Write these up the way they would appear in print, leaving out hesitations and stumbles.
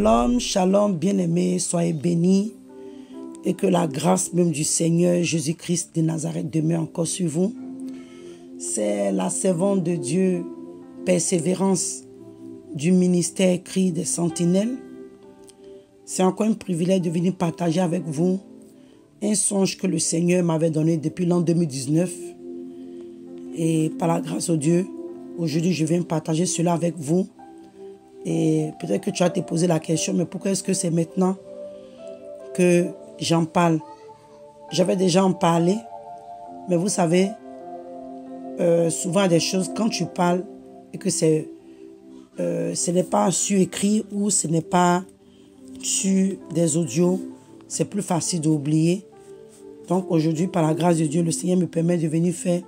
Shalom, shalom, bien-aimés, soyez bénis et que la grâce même du Seigneur Jésus-Christ de Nazareth demeure encore sur vous. C'est la servante de Dieu, Persévérance, du ministère Cri des Sentinelles. C'est encore un privilège de venir partager avec vous un songe que le Seigneur m'avait donné depuis l'an 2019. Et par la grâce de Dieu, aujourd'hui je viens partager cela avec vous. Et peut-être que tu vas te poser la question, mais pourquoi est-ce que c'est maintenant que j'en parle? J'avais déjà en parlé, mais vous savez, souvent des choses, quand tu parles et que ce n'est pas sur écrit ou ce n'est pas sur des audios, c'est plus facile d'oublier. Donc aujourd'hui, par la grâce de Dieu, le Seigneur me permet de venir faire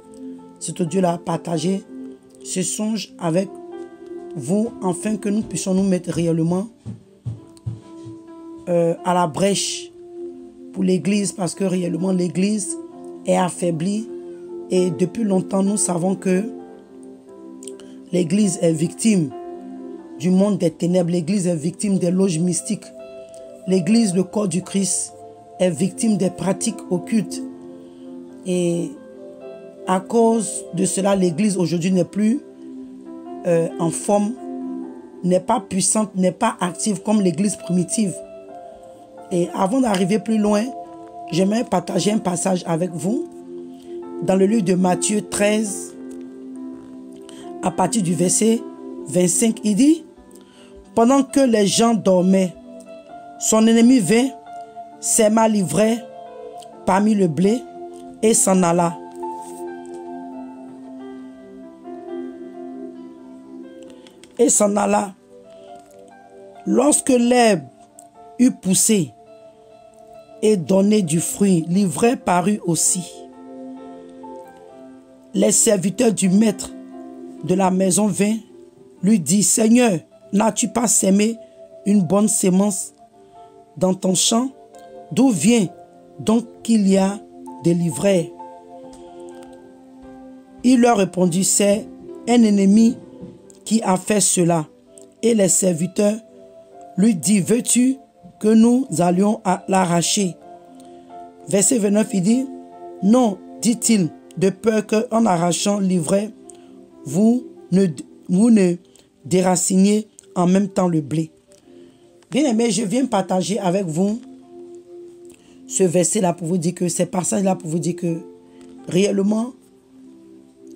cet audio-là, partager ce songe avec vous, afin que nous puissions nous mettre réellement à la brèche pour l'Église, parce que réellement l'Église est affaiblie et depuis longtemps nous savons que l'Église est victime du monde des ténèbres, l'Église est victime des loges mystiques, l'Église, le corps du Christ, est victime des pratiques occultes. Et à cause de cela, l'Église aujourd'hui n'est plus en forme, n'est pas puissante, n'est pas active comme l'Église primitive. Et avant d'arriver plus loin, j'aimerais partager un passage avec vous dans le livre de Matthieu 13, à partir du verset 25. Il dit: pendant que les gens dormaient, son ennemi vint, sema l'ivraie parmi le blé et s'en alla. Et s'en alla. Lorsque l'herbe eut poussé et donné du fruit, l'ivraie parut aussi. Les serviteurs du maître de la maison vinrent, lui dit: Seigneur, n'as-tu pas sémé une bonne sémence dans ton champ? D'où vient donc qu'il y a de l'ivraie? Il leur répondit: c'est un ennemi qui a fait cela. Et les serviteurs lui disent: veux-tu que nous allions à l'arracher? Verset 29, il dit: non, dit-il, de peur qu'en arrachant l'ivraie, vous ne déraciniez en même temps le blé. Bien aimé, je viens partager avec vous ce verset-là pour vous dire que, ces passages-là pour vous dire que réellement,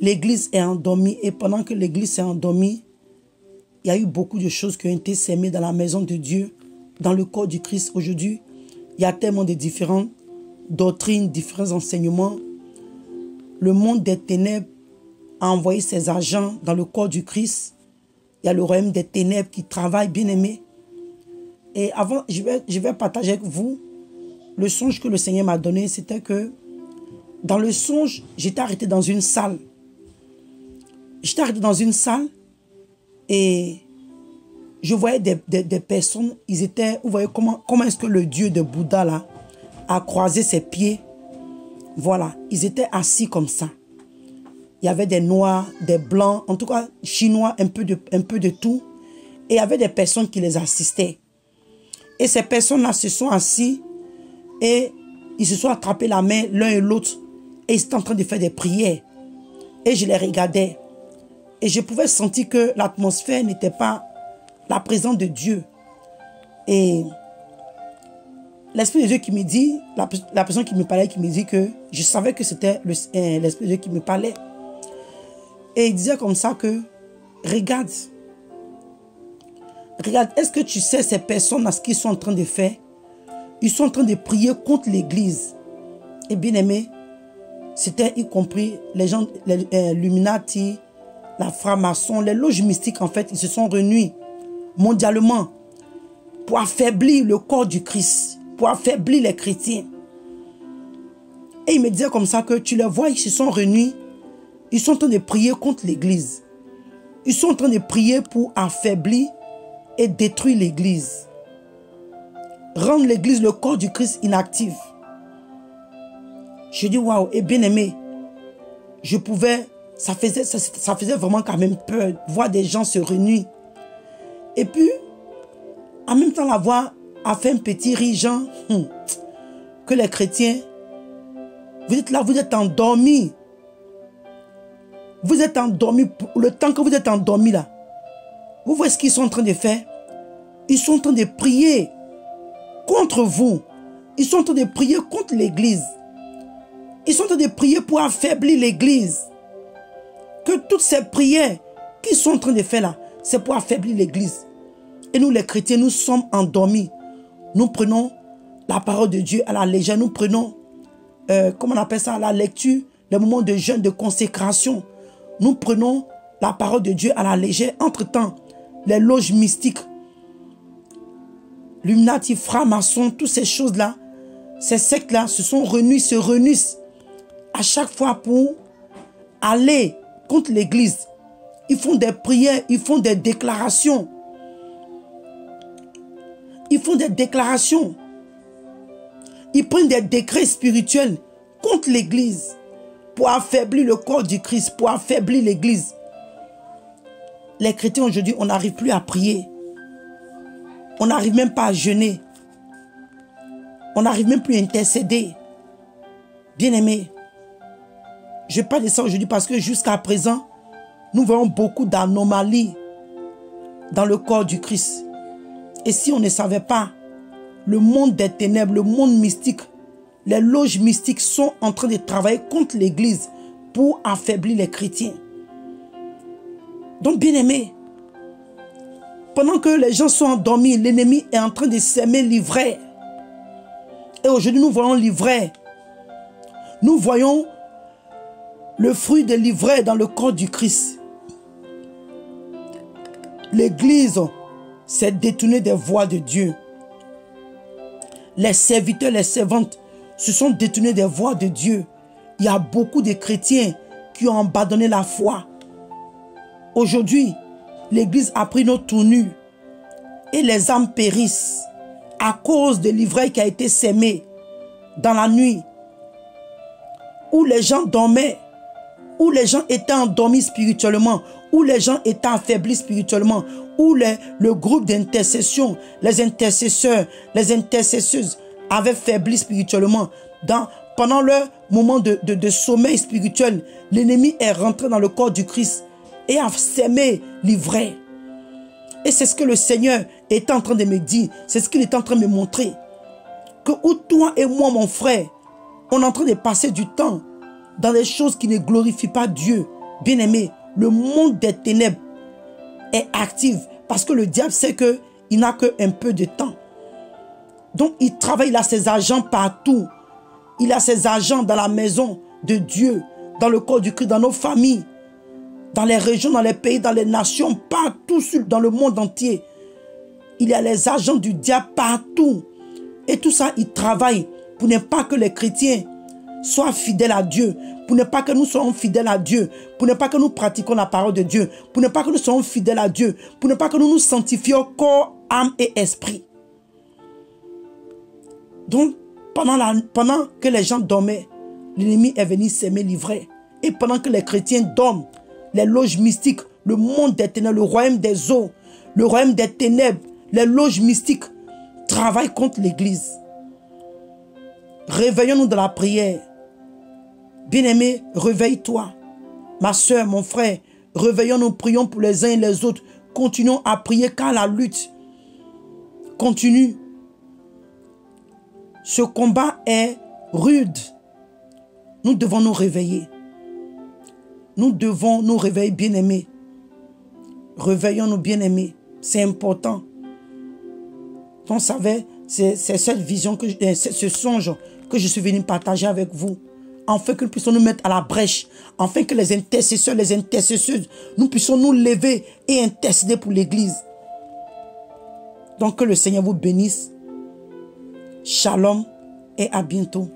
l'Église est endormie, et pendant que l'Église est endormie, il y a eu beaucoup de choses qui ont été sémées dans la maison de Dieu, dans le corps du Christ. Aujourd'hui, il y a tellement de différentes doctrines, différents enseignements. Le monde des ténèbres a envoyé ses agents dans le corps du Christ. Il y a le royaume des ténèbres qui travaille, bien aimé. Et avant, je vais partager avec vous le songe que le Seigneur m'a donné. C'était que dans le songe, j'étais arrêté dans une salle. J'étais arrêté dans une salle et je voyais des personnes. Ils étaient, vous voyez comment est-ce que le Dieu de Bouddha là a croisé ses pieds. Voilà, ils étaient assis comme ça. Il y avait des noirs, des blancs, en tout cas chinois, un peu de tout. Et il y avait des personnes qui les assistaient. Et ces personnes-là se sont assis et ils se sont attrapés la main l'un et l'autre. Et ils étaient en train de faire des prières. Et je les regardais. Et je pouvais sentir que l'atmosphère n'était pas la présence de Dieu. Et l'Esprit de Dieu qui me dit, la personne qui me parlait, qui me dit que je savais que c'était l'Esprit de Dieu qui me parlait. Et il disait comme ça que, regarde, est-ce que tu sais ces personnes-là, ce qu'ils sont en train de faire? Ils sont en train de prier contre l'Église. Et bien aimé, c'était y compris les gens, les Illuminati, la franc-maçon, les loges mystiques, en fait, ils se sont réunis mondialement pour affaiblir le corps du Christ, pour affaiblir les chrétiens. Et il me disait comme ça que tu les vois, ils se sont réunis, ils sont en train de prier contre l'Église. Ils sont en train de prier pour affaiblir et détruire l'Église. Rendre l'Église, le corps du Christ, inactif. Je dis waouh, et bien aimé, je pouvais, ça faisait vraiment quand même peur, voir des gens se réunir. Et puis, En même temps, la voix a fait un petit rire, genre, que les chrétiens, vous êtes là, vous êtes endormis. Vous êtes endormis, le temps que vous êtes endormis là. Vous voyez ce qu'ils sont en train de faire? Ils sont en train de prier contre vous. Ils sont en train de prier contre l'église. Ils sont en train de prier pour affaiblir l'église. Que toutes ces prières qu'ils sont en train de faire là, c'est pour affaiblir l'église. Et nous les chrétiens, nous sommes endormis. Nous prenons la parole de Dieu à la légère. Nous prenons, comment on appelle ça, la lecture, les moments de jeûne, de consécration. Nous prenons la parole de Dieu à la légère. Entre-temps, les loges mystiques, Illuminati, francs-maçons, toutes ces choses-là, ces sectes-là se réunissent à chaque fois pour aller contre l'église. Ils font des prières, ils font des déclarations. Ils font des déclarations. Ils prennent des décrets spirituels contre l'église pour affaiblir le corps du Christ, pour affaiblir l'église. Les chrétiens aujourd'hui, on n'arrive plus à prier. On n'arrive même pas à jeûner. On n'arrive même plus à intercéder. Bien-aimés, je parle de ça aujourd'hui parce que jusqu'à présent, nous voyons beaucoup d'anomalies dans le corps du Christ. Et si on ne savait pas, le monde des ténèbres, le monde mystique, les loges mystiques sont en train de travailler contre l'église pour affaiblir les chrétiens. Donc, bien-aimés, pendant que les gens sont endormis, l'ennemi est en train de s'aimer l'ivraie. Et aujourd'hui, nous voyons l'ivraie. Nous voyons le fruit de l'ivraie dans le corps du Christ. L'église s'est détournée des voies de Dieu. Les serviteurs, les servantes se sont détournés des voies de Dieu. Il y a beaucoup de chrétiens qui ont abandonné la foi. Aujourd'hui, l'église a pris nos tournures et les âmes périssent à cause de l'ivraie qui a été sémée dans la nuit, où les gens dormaient, où les gens étaient endormis spirituellement, où les gens étaient affaiblis spirituellement, où le groupe d'intercession, les intercesseurs, les intercesseuses avaient faibli spirituellement. Pendant leur moment de sommeil spirituel, l'ennemi est rentré dans le corps du Christ et a sémé l'ivraie. Et c'est ce que le Seigneur est en train de me dire, c'est ce qu'il est en train de me montrer. Que où toi et moi, mon frère, on est en train de passer du temps dans des choses qui ne glorifient pas Dieu. Bien-aimé, le monde des ténèbres est actif parce que le diable sait qu'il n'a qu'un peu de temps. Donc il travaille, il a ses agents partout. Il a ses agents dans la maison de Dieu, dans le corps du Christ, dans nos familles, dans les régions, dans les pays, dans les nations, partout dans le monde entier. Il y a les agents du diable partout. Et tout ça, il travaille pour ne pas que les chrétiens soient fidèles à Dieu, pour ne pas que nous soyons fidèles à Dieu, pour ne pas que nous pratiquions la parole de Dieu, pour ne pas que nous soyons fidèles à Dieu, pour ne pas que nous nous sanctifions corps, âme et esprit. Donc, pendant que les gens dormaient, l'ennemi est venu s'aimer l'ivraie. Et pendant que les chrétiens dorment, les loges mystiques, le monde des ténèbres, le royaume des eaux, le royaume des ténèbres, les loges mystiques travaillent contre l'église. Réveillons-nous dans la prière. Bien-aimé, réveille-toi. Ma soeur, mon frère, réveillons-nous, prions pour les uns et les autres. Continuons à prier car la lutte continue. Ce combat est rude. Nous devons nous réveiller. Nous devons nous réveiller, bien-aimés. Réveillons-nous, bien-aimés. C'est important. Vous savez, c'est cette vision, ce songe que je suis venu partager avec vous. Afin que nous puissions nous mettre à la brèche. Afin que les intercesseurs, les intercesseuses, nous puissions nous lever et intercéder pour l'église. Donc que le Seigneur vous bénisse. Shalom et à bientôt.